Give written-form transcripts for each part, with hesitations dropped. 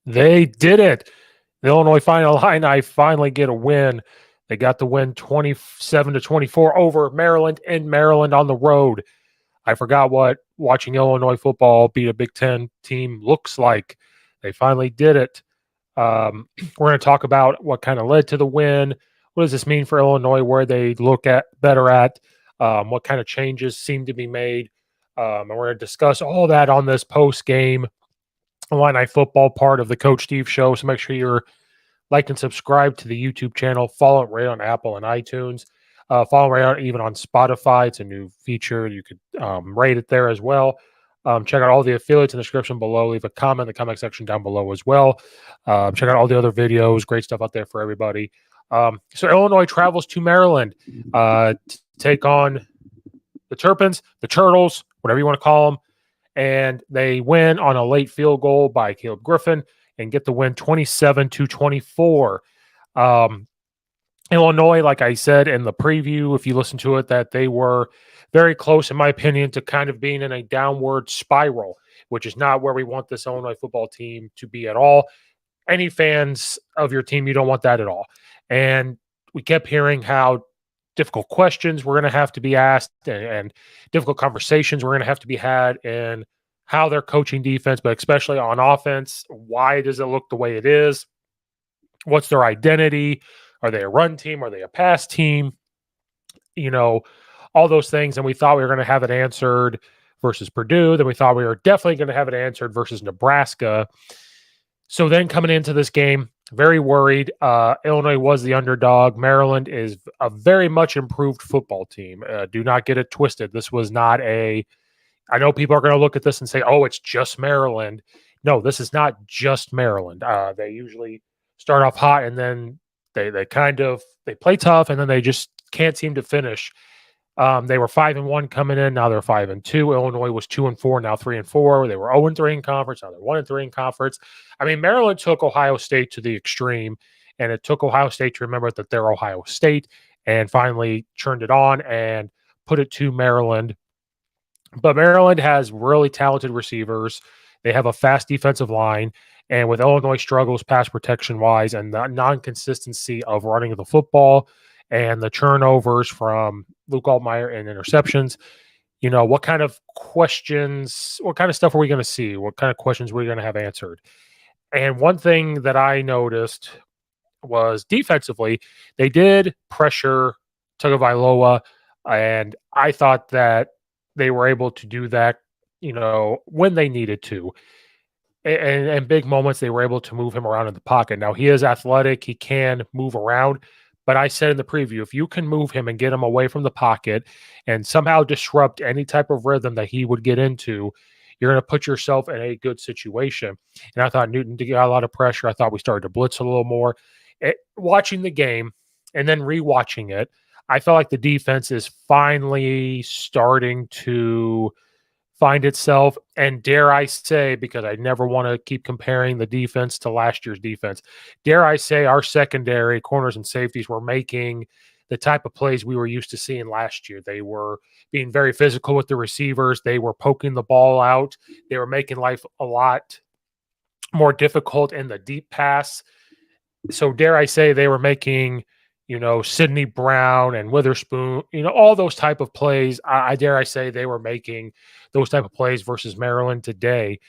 They did it. The Illinois Final Illini finally get a win. They got the win 27-24 over Maryland in Maryland on the road. I forgot what watching Illinois football beat a Big Ten team looks like. They finally did it. We're going to talk about what kind of led to the win. What does this mean for Illinois? Where they look at better at? What kind of changes seem to be made? And we're going to discuss all that on this post game Illini football part of the Coach Steve Show. So make sure you're like and subscribe to the YouTube channel. Follow it right on Apple and iTunes. Follow right on even on Spotify. It's a new feature. You could rate it there as well. Check out all the affiliates in the description below. Leave a comment in the comment section down below as well. Check out all the other videos. Great stuff out there for everybody. So Illinois travels to Maryland to take on the Terrapins, the Turtles, whatever you want to call them. And they win on a late field goal by Caleb Griffin and get the win 27-24. Illinois, like I said in the preview, if you listen to it, that they were very close, in my opinion, to kind of being in a downward spiral, which is not where we want this Illinois football team to be at all. Any fans of your team, you don't want that at all. And we kept hearing how difficult questions were going to have to be asked and difficult conversations were going to have to be had in how they're coaching defense, but especially on offense. Why does it look the way it is? What's their identity? Are they a run team? Are they a pass team? You know, all those things. And we thought we were going to have it answered versus Purdue. Then we thought we were definitely going to have it answered versus Nebraska. So then coming into this game, very worried. Illinois was the underdog. Maryland is a very much improved football team. Do not get it twisted. This was not a – I know people are going to look at this and say, oh, it's just Maryland. No, this is not just Maryland. They usually start off hot and then they play tough and then they just can't seem to finish. They were 5-1 coming in. Now they're 5-2. Illinois was 2-4, now 3-4. They were 0-3 in conference. Now they're 1-3 in conference. I mean, Maryland took Ohio State to the extreme, and it took Ohio State to remember that they're Ohio State, and finally turned it on and put it to Maryland. But Maryland has really talented receivers. They have a fast defensive line, and with Illinois struggles pass protection wise and the non-consistency of running the football and the turnovers from Luke Altmaier and interceptions, you know, what kind of questions, what kind of stuff are we going to see? What kind of questions are we going to have answered? And one thing that I noticed was defensively, they did pressure Tagovailoa, and I thought that they were able to do that, you know, when they needed to. And big moments, they were able to move him around in the pocket. Now, he is athletic. He can move around. But I said in the preview, if you can move him and get him away from the pocket and somehow disrupt any type of rhythm that he would get into, you're going to put yourself in a good situation. And I thought Newton got a lot of pressure. I thought we started to blitz a little more. Watching the game and then rewatching it, I felt like the defense is finally starting to find itself. And dare I say, because I never want to keep comparing the defense to last year's defense, dare I say our secondary corners and safeties were making the type of plays we were used to seeing last year. They were being very physical with the receivers. They were poking the ball out. They were making life a lot more difficult in the deep pass. So dare I say they were making, you know, Sidney Brown and Witherspoon, you know, all those type of plays. I dare I say they were making those type of plays versus Maryland today.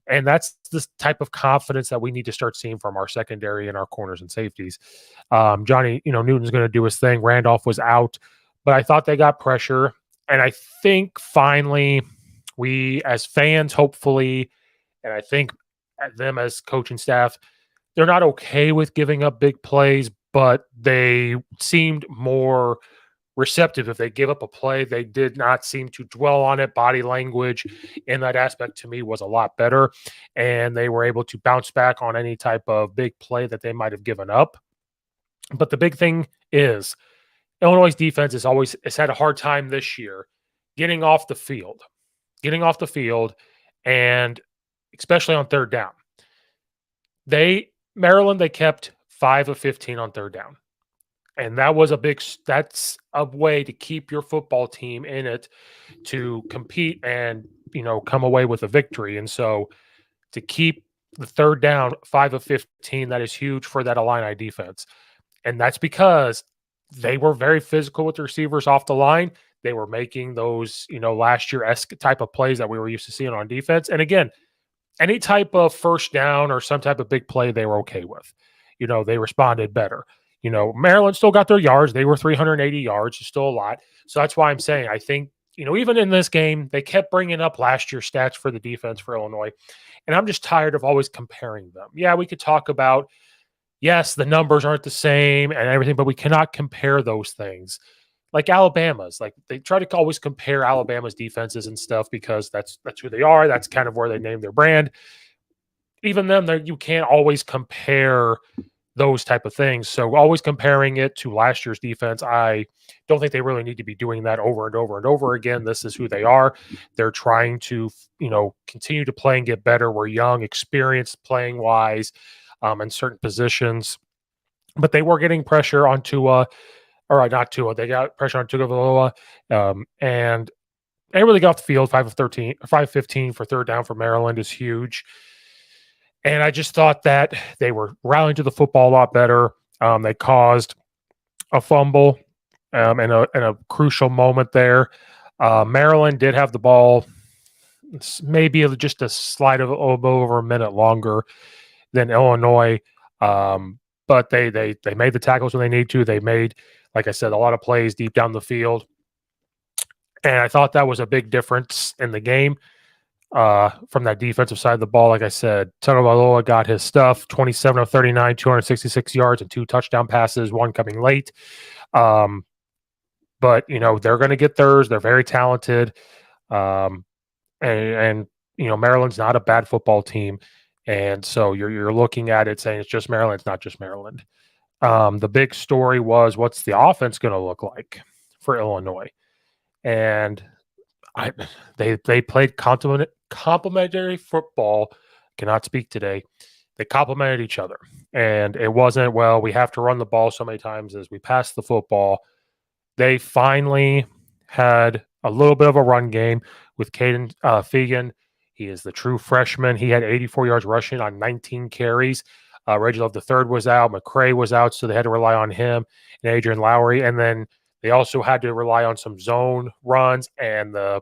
And that's the type of confidence that we need to start seeing from our secondary and our corners and safeties. Johnny, you know, Newton's going to do his thing. Randolph was out, but I thought they got pressure. And I think finally we as fans, hopefully, and I think them as coaching staff, they're not okay with giving up big plays, but they seemed more receptive. If they give up a play, they did not seem to dwell on it. Body language in that aspect to me was a lot better, and they were able to bounce back on any type of big play that they might have given up. But the big thing is Illinois' defense has had a hard time this year getting off the field, and especially on third down. Maryland, they kept 5 of 15 on third down. And that's a way to keep your football team in it to compete and, you know, come away with a victory. And so to keep the third down, 5 of 15. That is huge for that Illini defense. And that's because they were very physical with the receivers off the line. They were making those, last year-esque type of plays that we were used to seeing on defense. And again, any type of first down or some type of big play they were okay with. They responded better. Maryland still got their yards. They were 380 yards, still a lot. So that's why I'm saying I think, even in this game, they kept bringing up last year's stats for the defense for Illinois. And I'm just tired of always comparing them. Yeah, we could talk about, yes, the numbers aren't the same and everything, but we cannot compare those things. Like Alabama's, like they try to always compare Alabama's defenses and stuff because that's who they are. That's kind of where they name their brand. Even them, you can't always compare those type of things. So always comparing it to last year's defense, I don't think they really need to be doing that over and over and over again. This is who they are. They're trying to, continue to play and get better. We're young, experienced playing wise in certain positions, but they were getting pressure on Tua, or not Tua. They got pressure on Tagovailoa, and they really got off the field 5 of 13, 5-15 for third down for Maryland is huge. And I just thought that they were rallying to the football a lot better. They caused a fumble in a crucial moment there. Maryland did have the ball maybe just a slide of over a minute longer than Illinois. But they made the tackles when they need to. They made, like I said, a lot of plays deep down the field. And I thought that was a big difference in the game. From that defensive side of the ball, like I said, Tagovailoa got his stuff, 27 of 39, 266 yards and 2 touchdown passes, one coming late. But, they're going to get theirs. They're very talented. And Maryland's not a bad football team. And so you're looking at it saying it's just Maryland. It's not just Maryland. The big story was, what's the offense going to look like for Illinois? And they played complementary football. Cannot speak today. They complemented each other, and it wasn't, well, we have to run the ball so many times as we pass the football. They finally had a little bit of a run game with Caden Fegan. He is the true freshman. He had 84 yards rushing on 19 carries. Reggie Love III was out. McCray was out, so they had to rely on him and Adrian Lowry. And then they also had to rely on some zone runs and the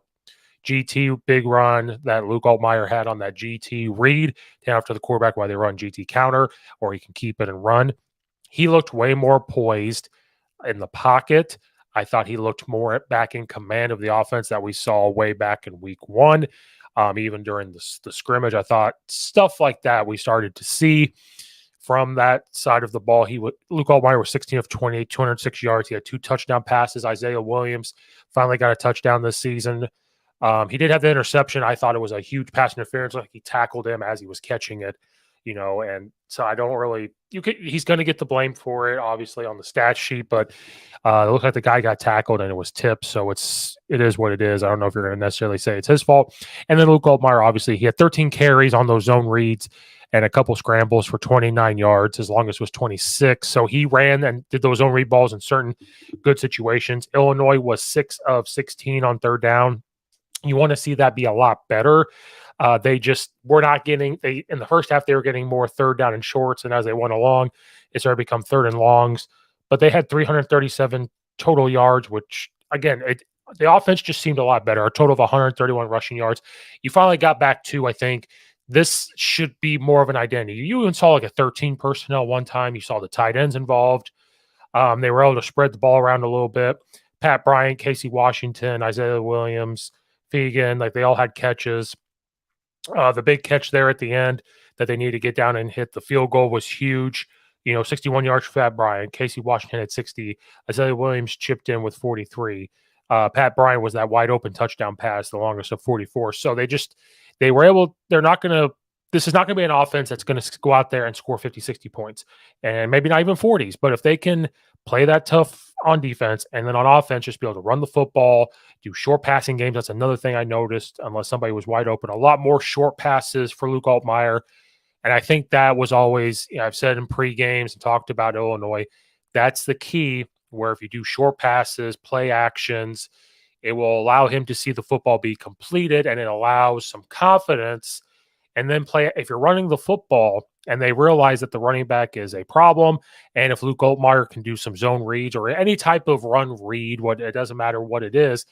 GT big run that Luke Altmaier had on that GT read down after the quarterback while they run GT counter, or he can keep it and run. He looked way more poised in the pocket. I thought he looked more back in command of the offense that we saw way back in week 1. Even during the scrimmage, I thought stuff like that we started to see from that side of the ball. Luke Altmaier was 16 of 28, 206 yards. He had 2 touchdown passes. Isaiah Williams finally got a touchdown this season. He did have the interception. I thought it was a huge pass interference. Like he tackled him as he was catching it, and so I don't really, he's going to get the blame for it, obviously, on the stat sheet, but it looked like the guy got tackled and it was tipped. So it is what it is. I don't know if you're going to necessarily say it's his fault. And then Luke Altmaier, obviously, he had 13 carries on those zone reads and a couple scrambles for 29 yards. His longest was 26. So he ran and did those zone read balls in certain good situations. Illinois was 6 of 16 on third down. You want to see that be a lot better. They just were not getting, in the first half, they were getting more third down and shorts. And as they went along, it started to become third and longs. But they had 337 total yards, which, again, the offense just seemed a lot better. A total of 131 rushing yards. You finally got back to, I think, this should be more of an identity. You even saw like a 13 personnel one time. You saw the tight ends involved. They were able to spread the ball around a little bit. Pat Bryant, Casey Washington, Isaiah Williams, Fegan, like they all had catches. The big catch there at the end that they needed to get down and hit the field goal was huge. 61 yards for Pat Bryant. Casey Washington had 60. Isaiah Williams chipped in with 43. Pat Bryant was that wide open touchdown pass, the longest of 44. So they were able, this is not going to be an offense that's going to go out there and score 50, 60 points and maybe not even 40s. But if they can play that tough on defense and then on offense, just be able to run the football, do short passing games. That's another thing I noticed, unless somebody was wide open, a lot more short passes for Luke Altmaier. And I think that was always, I've said in pre-games and talked about Illinois, that's the key, where if you do short passes, play actions, it will allow him to see the football be completed, and it allows some confidence and then play. If you're running the football and they realize that the running back is a problem, and if Luke Altmaier can do some zone reads or any type of run read, it doesn't matter what it is,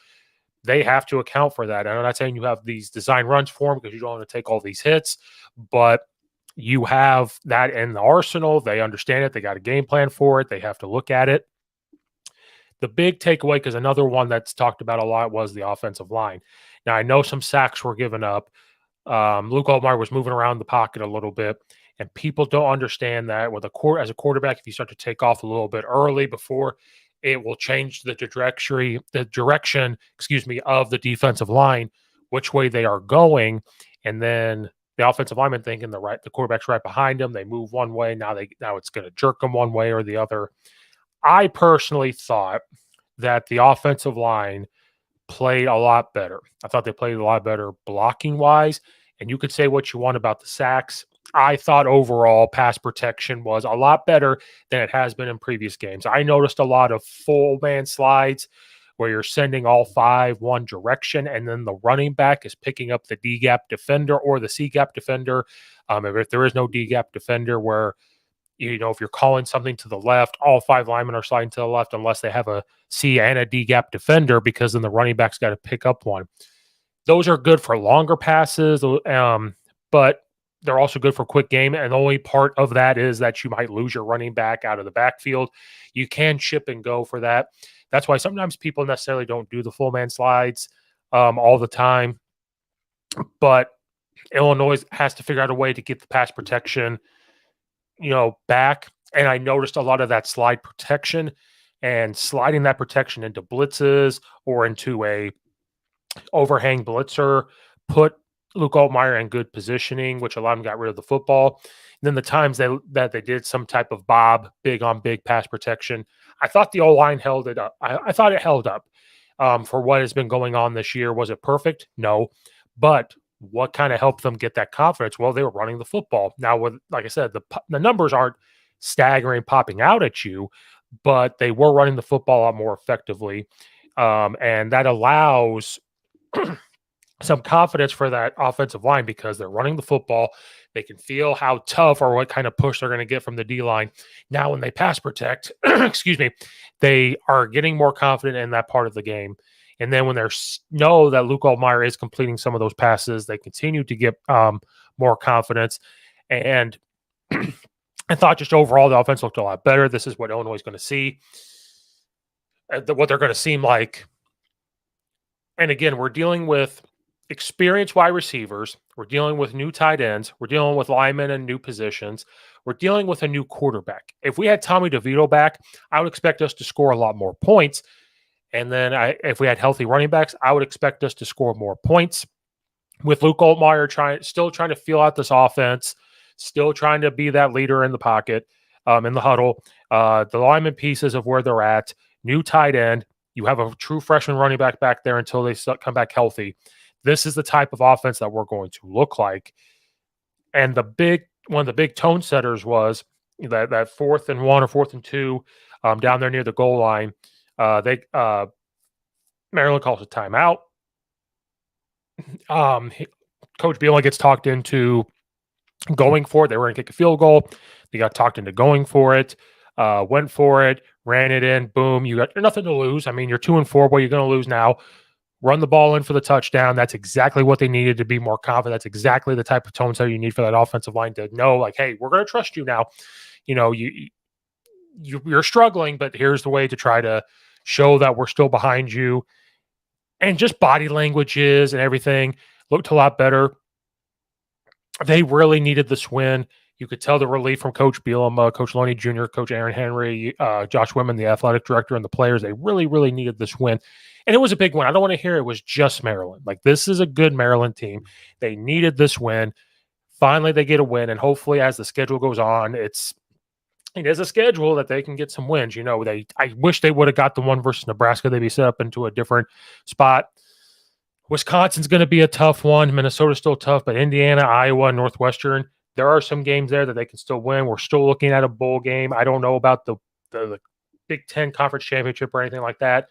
they have to account for that. And I'm not saying you have these design runs for them because you don't want to take all these hits, but you have that in the arsenal. They understand it. They got a game plan for it. They have to look at it. The big takeaway, because another one that's talked about a lot, was the offensive line. Now, I know some sacks were given up. Luke Altmaier was moving around the pocket a little bit, and people don't understand that as a quarterback, if you start to take off a little bit early before, it will change the direction, of the defensive line, which way they are going, and then the offensive lineman thinking the quarterback's right behind them. They move one way, now it's going to jerk them one way or the other. I personally thought that the offensive line played a lot better. I thought they played a lot better blocking wise. And you could say what you want about the sacks. I thought overall pass protection was a lot better than it has been in previous games. I noticed a lot of full man slides where you're sending all five one direction, and then the running back is picking up the D gap defender or the C gap defender. If there is no D gap defender, where if you're calling something to the left, all five linemen are sliding to the left unless they have a C and a D gap defender, because then the running back's got to pick up one. Those are good for longer passes, but they're also good for quick game. And the only part of that is that you might lose your running back out of the backfield. You can chip and go for that. That's why sometimes people necessarily don't do the full man slides all the time. But Illinois has to figure out a way to get the pass protection back. And I noticed a lot of that slide protection and sliding that protection into blitzes or into a overhang blitzer put Luke Altmaier in good positioning, which allowed him to get rid of the football. And then the times that they did some type of big on big pass protection, I thought the O-line held it up. I thought it held up for what has been going on this year. Was it perfect? No. But what kind of helped them get that confidence? Well, they were running the football. Now, like I said, the numbers aren't staggering, popping out at you, but they were running the football a lot more effectively. And that allows some confidence for that offensive line because they're running the football. They can feel how tough or what kind of push they're going to get from the D-line. Now, when they pass protect, they are getting more confident in that part of the game. And then when they know that Luke Altmaier is completing some of those passes, they continue to get more confidence. And I thought just overall the offense looked a lot better. This is what Illinois is going to see, what they're going to seem like. And again, we're dealing with experienced wide receivers. We're dealing with new tight ends. We're dealing with linemen and new positions. We're dealing with a new quarterback. If we had Tommy DeVito back, I would expect us to score a lot more points. And then if we had healthy running backs, I would expect us to score more points. With Luke Altmaier still trying to feel out this offense, still trying to be that leader in the pocket, in the huddle, the lineman pieces of where they're at, new tight end. You have a true freshman running back there until they come back healthy. This is the type of offense that we're going to look like. And one of the big tone setters was that 4th and 1 or 4th and 2 down there near the goal line. Maryland calls a timeout. Coach Bielema gets talked into going for it. They were going to kick a field goal. They got talked into going for it. Went for it, ran it in. Boom! You got nothing to lose. I mean, you're 2-4. What are you going to lose now? Run the ball in for the touchdown. That's exactly what they needed to be more confident. That's exactly the type of tone setter you need for that offensive line to know, like, hey, we're going to trust you now. You're struggling, but here's the way to try to show that we're still behind you. And just body languages and everything looked a lot better. They really needed this win. You could tell the relief from Coach Bielema, Coach Loney Jr., Coach Aaron Henry, Josh Wimman, the athletic director, and the players. They really, really needed this win. And it was a big win. I don't want to hear it was just Maryland. Like, this is a good Maryland team. They needed this win. Finally, they get a win. And hopefully, as the schedule goes on, it is a schedule that they can get some wins. I wish they would have got the one versus Nebraska. They'd be set up into a different spot. Wisconsin's going to be a tough one. Minnesota's still tough, but Indiana, Iowa, Northwestern, there are some games there that they can still win. We're still looking at a bowl game. I don't know about the Big Ten Conference Championship or anything like that.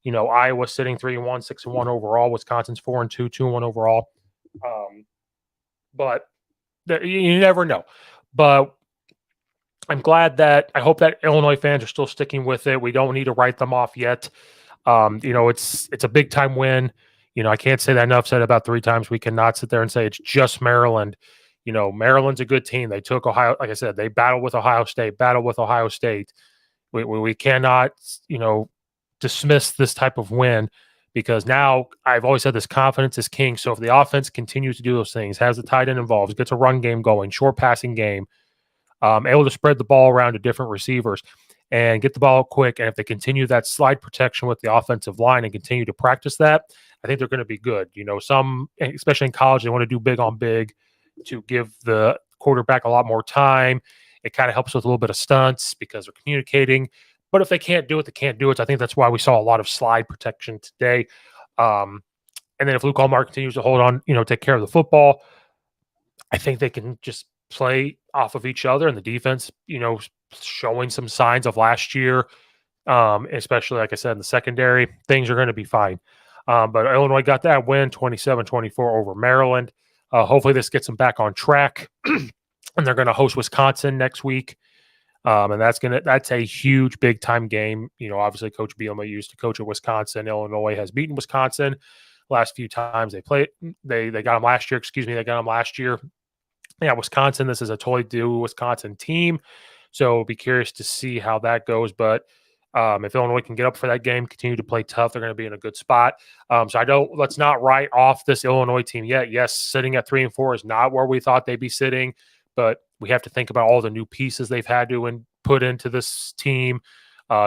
Iowa sitting 3-1, 6-1 overall. Wisconsin's 4-2, 2-1 overall. but you never know. But I'm glad that I hope that Illinois fans are still sticking with it. We don't need to write them off yet. It's a big time win. I can't say that enough. Said about 3 times. We cannot sit there and say it's just Maryland. Maryland's a good team. They took Ohio. Like I said, they battled with Ohio State. We cannot, dismiss this type of win because now I've always said this confidence is king. So if the offense continues to do those things, has the tight end involved, gets a run game going, short passing game, able to spread the ball around to different receivers and get the ball quick. And if they continue that slide protection with the offensive line and continue to practice that, I think they're going to be good. Some, especially in college, they want to do big on big to give the quarterback a lot more time. It kind of helps with a little bit of stunts because they're communicating. But if they can't do it, they can't do it. So I think that's why we saw a lot of slide protection today. And then if Luke Allmark continues to hold on, take care of the football, I think they can just play off of each other and the defense, showing some signs of last year, especially, like I said, in the secondary, things are going to be fine. But Illinois got that win 27-24 over Maryland. Hopefully this gets them back on track. And they're going to host Wisconsin next week. And that's a huge big time game. Obviously Coach Bielema used to coach at Wisconsin. Illinois has beaten Wisconsin last few times they played. They got them last year. They got them last year. Yeah, Wisconsin, this is a totally new Wisconsin team. So be curious to see how that goes. But if Illinois can get up for that game, continue to play tough, they're going to be in a good spot. Let's not write off this Illinois team yet. Yes, sitting at 3-4 is not where we thought they'd be sitting, but we have to think about all the new pieces they've had to put into this team.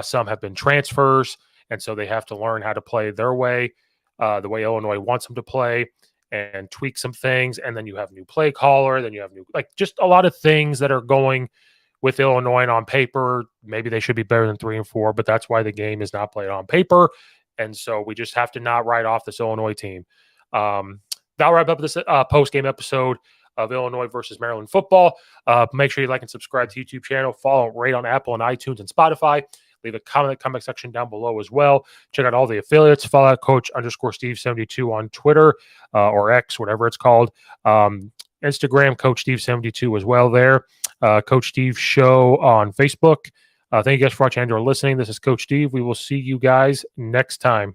Some have been transfers, and so they have to learn how to play their way, the way Illinois wants them to play, and tweak some things. And then you have new play caller, then you have just a lot of things that are going with Illinois. And on paper, maybe they should be better than 3-4, but that's why the game is not played on paper. And so we just have to not write off this Illinois team. That'll wrap up this post-game episode of Illinois versus Maryland football. Make sure you like and subscribe to the YouTube channel. Follow, rate on Apple and iTunes and Spotify. Leave a comment in the comment section down below as well. Check out all the affiliates. Follow Coach_Steve72 on Twitter or X, whatever it's called. Instagram, Coach Steve72 as well there. Coach Steve Show on Facebook. Thank you guys for watching and or listening. This is Coach Steve. We will see you guys next time.